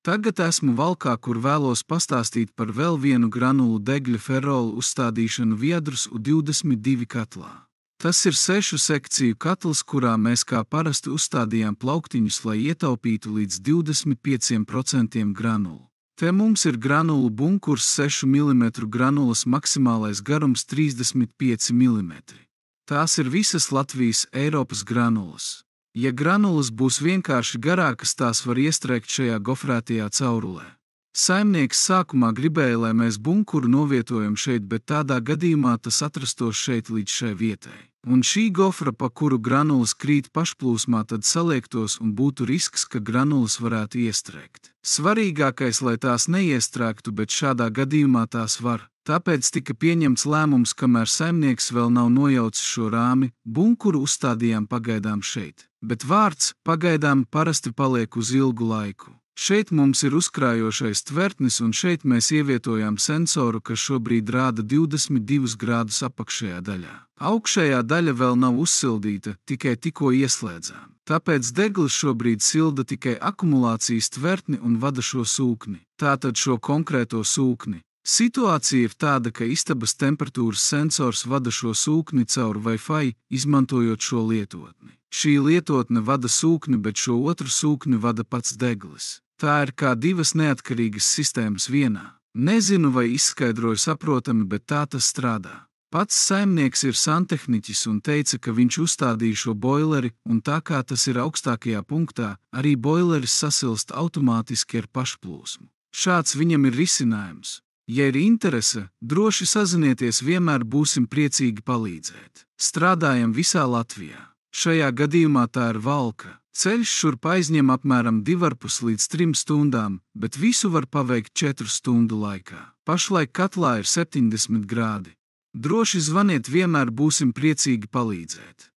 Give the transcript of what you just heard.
Tagad esmu valkā, kur vēlos pastāstīt par vēl vienu granulu degļa ferolu uzstādīšanu Viedrus U22 katlā. Tas ir 6 sekciju katls, kurā mēs kā parasti uzstādījām plauktiņus, lai ietaupītu līdz 25% granulu. Te mums ir granulu bunkurs 6 mm granulas, maksimālais garums 35 mm. Tās ir visas Latvijas, Eiropas granulas. Ja granulas būs vienkārši garākas, tās var iestrēgt šajā gofrētajā caurulē. Saimnieks sākumā gribēja, lai mēs bunkuru novietojam šeit, bet tādā gadījumā tas atrastos šeit līdz šai vietai. Un šī gofra, pa kuru granulas krīt pašplūsmā, tad saliektos un būtu risks, ka granulas varētu iestrēgt. Svarīgākais, lai tās neiestrēgtu, bet šādā gadījumā tās var. Tāpēc tika pieņemts lēmums, kamēr saimnieks vēl nav nojaucis šo rāmi, bunkuru uzstādījām pagaidām šeit. Bet vārds pagaidām parasti paliek uz ilgu laiku. Šeit mums ir uzkrājošais tvertnis, un šeit mēs ievietojām sensoru, kas šobrīd rāda 22 grādus apakšējā daļā. Augšējā daļa vēl nav uzsildīta, tikai tikko ieslēdzām. Tāpēc deglis šobrīd silda tikai akumulācijas tvertni un vada šo sūkni. Tātad šo konkrēto sūkni. Situācija ir tāda, ka istabas temperatūras sensors vada šo sūkni caur Wi-Fi, izmantojot šo lietotni. Šī lietotne vada sūkni, bet šo otru sūkni vada pats deglis. Tā ir kā divas neatkarīgas sistēmas vienā. Nezinu, vai izskaidroju saprotami, bet tā tas strādā. Pats saimnieks ir santehniķis un teica, ka viņš uzstādīja šo boileri, un tā kā tas ir augstākajā punktā, arī boileris sasilst automātiski ar pašplūsmu. Šāds viņam ir risinājums. Ja ir interese, droši sazinieties, vienmēr būsim priecīgi palīdzēt. Strādājam visā Latvijā. Šajā gadījumā tā ir valka. Ceļš šurp aizņem apmēram 2,5 līdz 3 stundām, bet visu var paveikt 4 stundu laikā. Pašlaik katlā ir 70 grādi. Droši zvaniet, vienmēr būsim priecīgi palīdzēt.